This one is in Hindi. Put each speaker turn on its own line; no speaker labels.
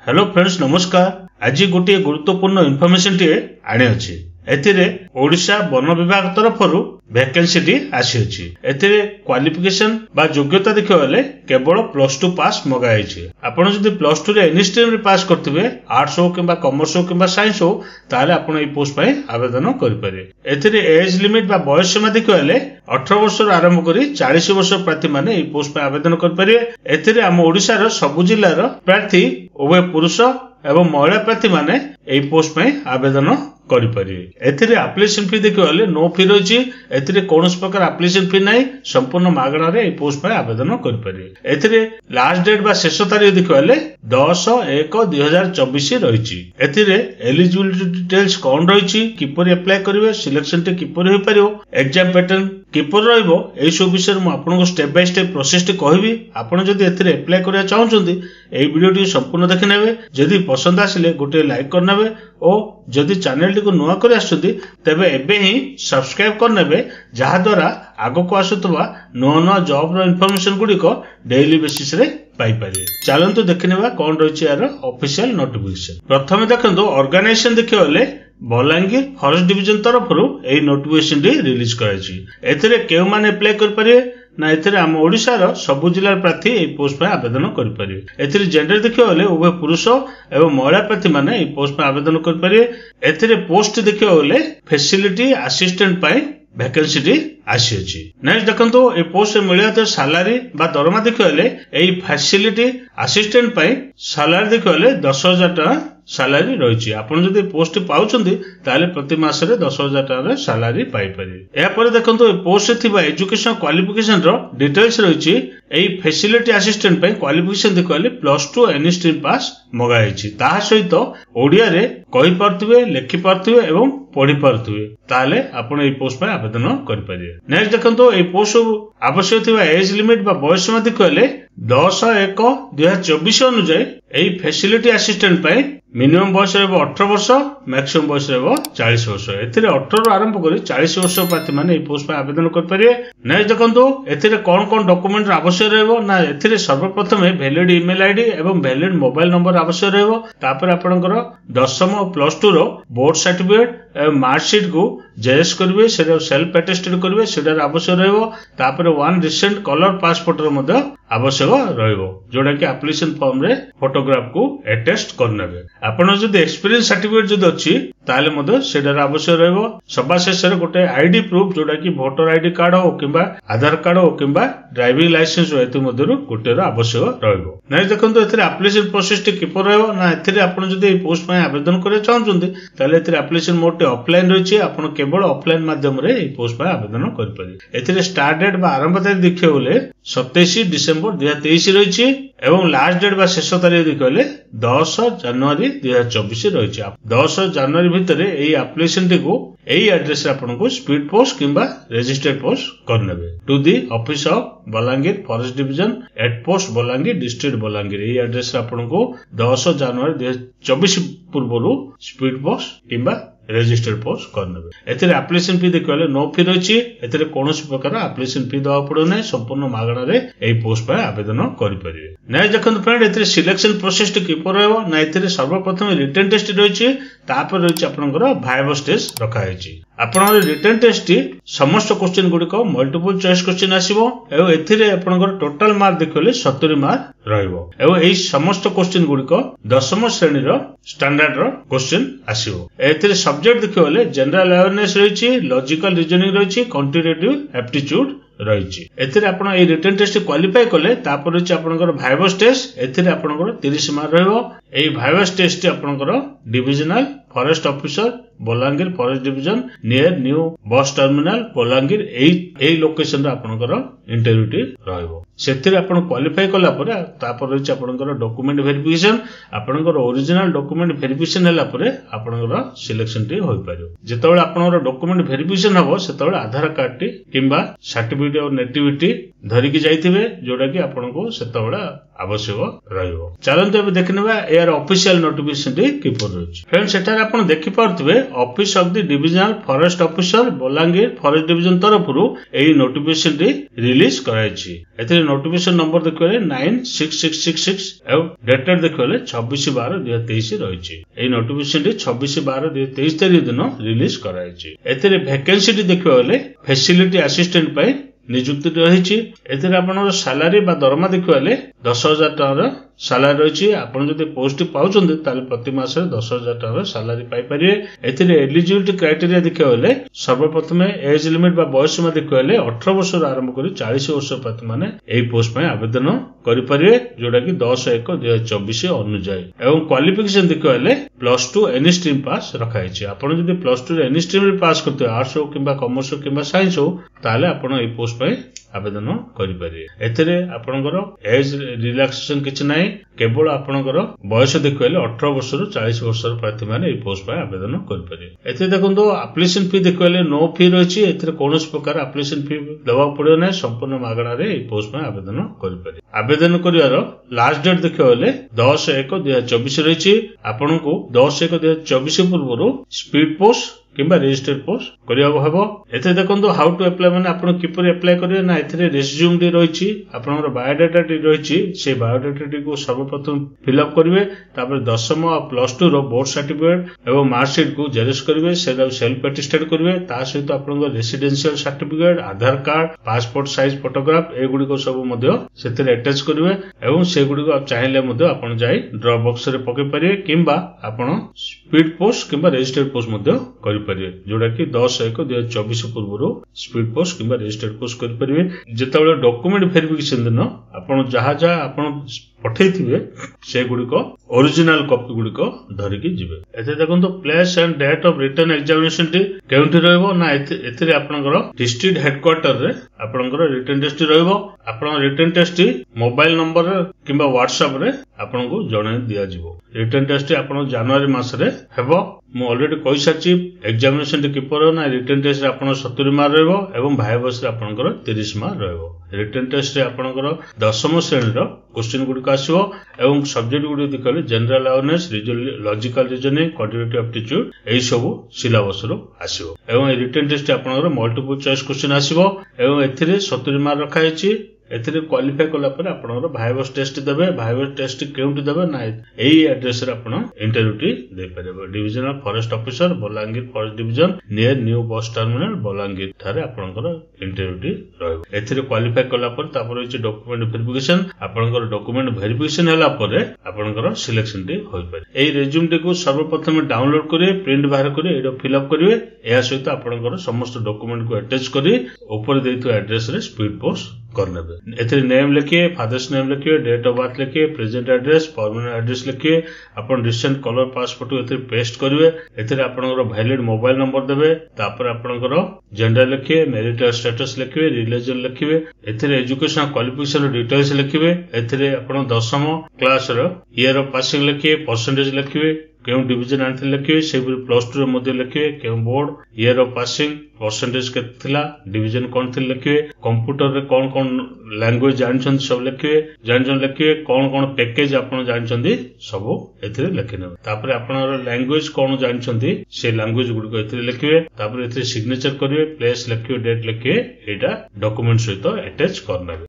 हेलो फ्रेंड्स नमस्कार। आज गोटे गुरुत्वपूर्ण इनफॉरमेशन टी आनी अछि। एथिरे ओडिशा वन विभाग तरफरु वैकेंसी टी आसी अछि। एथिरे क्वालिफिकेशन बा योग्यता देखियो गले केवल +2 पास मगा आइछि। आपण जदि +2 रे एनी स्ट्रीम रे पास करथिबे, आर्ट्स हो किबा कॉमर्स हो किबा साइंस हो, ताले आपण ए पोस्ट पय आवेदन करि पारे। एथिरे एज लिमिट बा बयस सीमा देखियो गले 18 वर्ष रो आरंभ करी 40 वर्ष प्रार्थी माने ए पोस्ट पय आवेदन करि पारे। एथिरे हम ओडिशा रो सब जिल्ला रो प्रार्थी उभय पुरुष एवं महिला प्रार्थी माने ए पोस्ट पय आवेदन एथिरे एप्लिकेशन फी देखियो गले नो फी रही। एथिरे कोनोस प्रकार एप्लिकेशन फी नाही, संपूर्ण मागणा रे ए पोस्ट पय आवेदन करि पारे। एथिरे लास्ट डेट बा शेष तारीख देखियो गले 10/1/2024 रही। एथिरे एलिजिबिलिटी डिटेल्स कोन रही, किपरि अप्लाई करिवे, सिलेक्शन टे किपरि होई परियो, एग्जाम पैटर्न किपरि रहइबो, एई सब विषय मु आपनको स्टेप बाय स्टेप प्रोसेस टे कहबी। आपण जदि एथिरे अप्लाई करिया चाहउछन्ती एई वीडियो टी संपूर्ण देखि नेबे। जदि पसंद आसिले गोटे लाइक कर नेबे और जदि चैनल टी को नुआ कर आछथि तबे एबे ही सब्सक्राइब कर नेबे, जहा द्वारा आगो को आसुतबा नुआ नुआ जॉब रो इन्फॉर्मेशन गुडी को डेली बेसिस रे पाई पारे। चलंतु देखिनेबा कोन रहिछि यार ऑफिशियल नोटिफिकेशन। प्रथमे देखंतु ऑर्गेनाइजेशन देखियो गले बलांगीर फॉरेस्ट डिविजन तरफरु एई नोटिफिकेशन टी रिलीज कराइछि। एथिरे केउ माने अप्लाई कर परिए ना, एथिरे हम ओडिशा रो सब जिल्ला प्रार्थी ए पोस्ट पे आवेदन कर परिए। एथिरे जेंडर देखियो गले उभय पुरुष एवं महिला प्रार्थी माने ए पोस्ट पे आवेदन कर परिए। एथिरे पोस्ट देखियो गले फैसिलिटी असिस्टेंट पय वैकेंसी टी आसी अछि। नेक्स्ट देखंतु ए पोस्ट से मिलिया तो सैलरी बा दरमा देखियो गले एई फैसिलिटी असिस्टेंट पय सैलरी देखियो गले 10,000 टका सैलरी रही। आपण जदि पोस्ट पाउछन्ती ताले प्रति मास रे 10,000 टका सैलरी पाई पारे। या पर देखंतु ए पोस्ट थिबा एजुकेशन क्वालिफिकेशन रो डिटेल्स रही। एई फैसिलिटी असिस्टेंट पय क्वालिफिकेशन देखियो गले +2 एनी स्ट्रीम पास मगा आइछि। ताहा सहित ओडिया रे कहि पारथुबे, लिखि पारथुबे एवं पढ़ी पारथुबे, ताले आपण ए पोस्ट पय आवेदन करि पारे। नेक्स्ट देखंतु ए पोस्ट आवश्यक थिबा एज लिमिट बा बयस सीमा देखियो गले 10/1/2024 अनुसार एई फैसिलिटी असिस्टेंट पय मिनिमम बयस रहबो 18 वर्ष, मैक्सिमम बयस रहबो 40 वर्ष। एथिरे 18 रो आरंभ करी 40 वर्ष प्रार्थी माने ए पोस्ट पय आवेदन कर परिए। नेक्स्ट देखंतु एथिरे कोन डॉक्यूमेंट रो आवश्यक रहबो ना, एथिरे सर्वप्रथम वैलिड ईमेल आईडी एवं वैलिड मोबाइल नंबर आवश्यक रहबो। तापर आपनकर 10th और +2 रो बोर्ड सर्टिफिकेट एवं मार्कशीट को जेएस करबे, सेरा सेल्फ अटेस्टेड करबे, सेरा आवश्यक रहबो। तापर 1 रिसेंट कलर पासपोर्ट रो मध्य आवश्यक रहबो, जोडा कि एप्लिकेशन फॉर्म रे फोटोग्राफ को अटेस्ट करनेबे। आपण जदि एक्सपीरियंस सर्टिफिकेट जदि अछि ताले मध्य सेरा आवश्यक रहबो। सभा शेष रे गोटे आईडी प्रूफ, जोडा कि वोटर आईडी कार्ड हो किबा आधार कार्ड हो किबा ड्राइविंग लाइसेंस हो, एतु मध्यरु गोटे रो आवश्यक रहबो। नेक्स्ट देखंतु एथिरे एप्लिकेशन प्रोसेस टी किपर रहबो ना, एथिरे आपण जदि पोस्ट पय आवेदन करे चाहउछन्ती ताले एथिरे एप्लिकेशन मोड ऑफलाइन रहिछि। आपण केवल ऑफलाइन माध्यम रे ए पोस्ट पय आवेदन कर पारे। एथिरे स्टार्ट डेट बा आरंभ तारीख देखियो गले 27 डिसेंबर 2023 रहिछि एवं लास्ट डेट बा शेष तारीख देखियो गले 10 जनवरी 2024 रहिछि। 10 जनवरी भितरे एई एप्लिकेशन टी को एई एड्रेस रे आपण को स्पीड पोस्ट किबा रजिस्टर्ड पोस्ट करनेबे to the office of Balangir forest division at post Balangir district Balangir. एई एड्रेस रे आपण को 10 जनवरी 2024 पूर्वरु स्पीड पोस्ट किबा रजिस्टर्ड पोस्ट करनेबे। एथिरे एप्लिकेशन फी देखियो गले नो फी रहिछि। एथिरे कोनोसी प्रकार एप्लिकेशन फी दवा पड़ो नै, संपूर्ण मागणा रे एई पोस्ट पय आवेदन करि परिबे। नेक्स्ट देखंतु फ्रेंड एथिरे सिलेक्शन प्रोसेस टी किपर रहबो ना, एथिरे सर्वप्रथम रिटन टेस्ट रहिछि, तापर रहिछि आपनकर भाइवा टेस्ट रखा हैछि। आपनकर रिटन टेस्ट टी समस्त क्वेश्चन गुडी को मल्टीपल चॉइस क्वेश्चन आसीबो एवं एथिरे आपनकर टोटल मार्क देखियोले 70 मार्क रहइबो एवं एई समस्त क्वेश्चन गुडी को 10th श्रेणी रो स्टैंडर्ड रो क्वेश्चन आसीबो। एथिरे सब्जेक्ट देखियो गले जनरल अवेयरनेस रहिछि, लॉजिकल रीजनिंग रहिछि, क्वांटिटेटिव एप्टीट्यूड रहिछि। एथिरे आपण ए रिटन टेस्ट क्वालिफाई कले तापर रहिछि आपनकर भाइवा टेस्ट। एथिरे आपनकर 30 मार्क रहइबो। एई भाइवा टेस्ट आपनकर divisional forest officer Balangir forest division near new bus terminal Balangir एई लोकेशन रे आपनकर इंटरव्यू टी रहइबो। सेथिरे आपण क्वालिफाई कला परे तापर रहिछि आपनकर डॉक्यूमेंट वेरिफिकेशन। आपनकर ओरिजिनल डॉक्यूमेंट वेरिफिकेशन हला परे आपनकर सिलेक्शन टी होई पारियो। जेतबेले आपनकर डॉक्यूमेंट वेरिफिकेशन हबो सेतबेले आधार कार्ड टी किबा सर्टिफिकेट ऑफ नेटिविटी धरि कि जाइथिबे, जोडा कि आपनको सेतबेले आवश्यक रहइबो। चलंतु एबे देखनेबा एयर ऑफिशियल नोटिफिकेशन टी किपर रहिछि। फ्रेंड्स एटार आपण देखि पारथबे office of the divisional forest officer Balangir forest division तरफ एई नोटिफिकेशन टी रिलीज कराइछि। एथिरे नोटिफिकेशन नंबर देखिले 96666 एवं डेटेड देखिले 26/12/2023 रहिछि। एई नोटिफिकेशन टी 26/12/2023 तारिख दिन रिलीज कराइछि। एथिरे वैकेंसी टी देखिले फैसिलिटी असिस्टेंट पई नियुक्ति रही। एथिरे आपनर सैलरी बा दरमा देखिले 10,000 टका सैलरी रही। आपन जदि पोस्ट पाउछन्ते ताले प्रति मासरे 10,000 टका सैलरी पाई परिए। एथिरे एलिजिबिलिटी क्राइटेरिया देखिले सर्वप्रथम एज लिमिट बा बयस सीमा देखिले 18 वर्ष आरंभ करी 40 वर्ष प्रार्थी माने एई पोस्ट पय आवेदन करि परिए, जोटा कि 10/1/2024 अनुसार। एवं क्वालिफिकेशन देखिले +2 एनी स्ट्रीम पास रखाइछि। आपन जदि +2 एनी स्ट्रीम रे पास करते आर्ट्स हो किबा कॉमर्स हो किबा साइंस हो ताले आपन एई पोस्ट पय आवेदन करि परिए। एथिरे आपनकर एज रिलैक्सेशन किछ नै, केवल आपनकर बयस देखिले 18 वर्ष रु 40 वर्ष प्रार्थी माने एई पोस्ट पय आवेदन करि परिए। एथिरे देखंतो एप्लिकेशन फी देखिले नो फी रहिछि। एथिरे कोनोस प्रकार एप्लिकेशन फी देबा पड़ियो नै, संपूर्ण मागणा रे एई पोस्ट पय आवेदन करि परिए। आवेदन करिवार लास्ट डेट देखिले 10/1/2024 रहिछि। आपनको 10/1/2024 पूर्वरु स्पीड पोस्ट किंबा रजिस्टर्ड पोस्ट करिया हबो। एथे देखंतो हाउ टू अप्लाई माने आपण किपरि अप्लाई करिवे ना, एथिरे रेज्यूम डी रहिछि, आपनर बायोडाटा डी रहिछि। से बायोडाटा डी को सर्वप्रथम फिल अप करिवे, तापर 10th और +2 रो बोर्ड सर्टिफिकेट एवं मार्कशीट को जेरक्स करिवे, सेला सेल्फ अटेस्टेड करिवे। ता सहित आपनर रेसिडेंशियल सर्टिफिकेट, आधार कार्ड, पासपोर्ट साइज फोटोग्राफ एगुडी को सब मध्ये सेथिरे अटैच करिवे एवं सेगुडी को चाहिले मध्ये आपण जाई ड्रॉप बॉक्स रे पके परिवे किंबा आपण स्पीड पोस्ट किंबा रजिस्टर्ड पोस्ट मध्ये करि परिवे, जोटा कि 10/1/2024 पूर्व स्पीड पोस्ट किंबा रजिस्टर्ड पोस्ट करि परिवे। जेतेबेले डॉक्यूमेंट वेरिफिकेशन दिन आपण जहा आपण पठेइथिबे से गुडिको ओरिजिनल कॉपी गुडिको धरिकी जिवे। एते देखंतो place and date of written examination टी केउंठी रहइबो ना, एथिरे आपनकर डिस्ट्रिक्ट हेडक्वार्टर रे आपनकर रिटन टेस्ट रहइबो। आपण रिटन टेस्ट टी मोबाइल नंबर किंबा व्हाट्सएप रे आपनको जणे दिया जिवो। रिटन टेस्ट आपण जनवरी मास रे हेबो। मु ऑलरेडी कहि साची एग्जामिनेशन टी किपर ना, रिटन टेस्ट रे आपण 70 मार्क रहइबो एवं भाइबस रे आपनकर 30 मार्क रहइबो। रिटन टेस्ट रे आपनकर 10th श्रेणी रो क्वेश्चन गुडिक आसीबो एवं सब्जेक्ट गुडी देखले general awareness, logical reasoning, quantitative aptitude एई सब सिलेबस रो आसीबो। एवं रिटन टेस्ट आपनकर मल्टीपल चॉइस क्वेश्चन आसीबो एवं एथिरे 70 मार्क रखा हैछि। एथिरे क्वालिफाई कला पर आपनकर भाइबस टेस्ट देबे। भाइबस टेस्ट केउंटी देबे ना, एई एड्रेस रे आपण इंटरव्यू टी दे परबे। Divisional forest officer Balangir forest division near new bus terminal Balangir थारे आपनकर इंटरव्यू टी रहबे। एथिरे क्वालिफाई कला पर तापर होछि डॉक्यूमेंट वेरिफिकेशन। आपनकर डॉक्यूमेंट वेरिफिकेशन हला पर आपनकर सिलेक्शन टी होई पारे। एई रिज्यूम टी को सर्वप्रथम डाउनलोड करिवे, प्रिंट बाहर करिवे, एडो फिल अप करिवे। एहा सहित आपनकर समस्त डॉक्यूमेंट को अटैच करी ऊपर देइतो एड्रेस रे स्पीड पोस्ट करनेबे। एथिरे नेम लिखिए, फादर्स नेम लिखिए, डेट ऑफ बर्थ लिखिए, प्रेजेंट एड्रेस, परमानेंट एड्रेस लिखिए। आपण रिसेंट कलर पासपोर्ट एथिरे पेस्ट करिवे। एथिरे आपनकर वैलिड मोबाइल नंबर देबे। तापर आपनकर जेंडर लिखिए, मैरिटल स्टेटस लिखिए, रिलीजन लिखिए। एथिरे एजुकेशन क्वालिफिकेशन डिटेल्स लिखिए। एथिरे आपण 10th क्लास रो ईयर ऑफ पासिंग लिखिए, परसेंटेज लिखिए, केउ डिविजन आनथिले लिखिए, से +2 मध्ये लिखिए, केउ board, year of passing, percentage केते थिला, डिविजन कोन थिले लिखिए, कंप्यूटर रे कोन कोन लैंग्वेज जानछन सब लिखिए, जानछन लिखिए, कोन कोन पैकेज आपण जानछन्ती सब एथिरे लिखिने। तापर आपण लैंग्वेज कोन जानछन्ती से लैंग्वेज गुडी को एथिरे लिखिए। तापर एथिरे सिग्नेचर करिवे, प्लेस लिखिए, डेट लिखिए। एटा डॉक्यूमेंट सहित अटैच करना।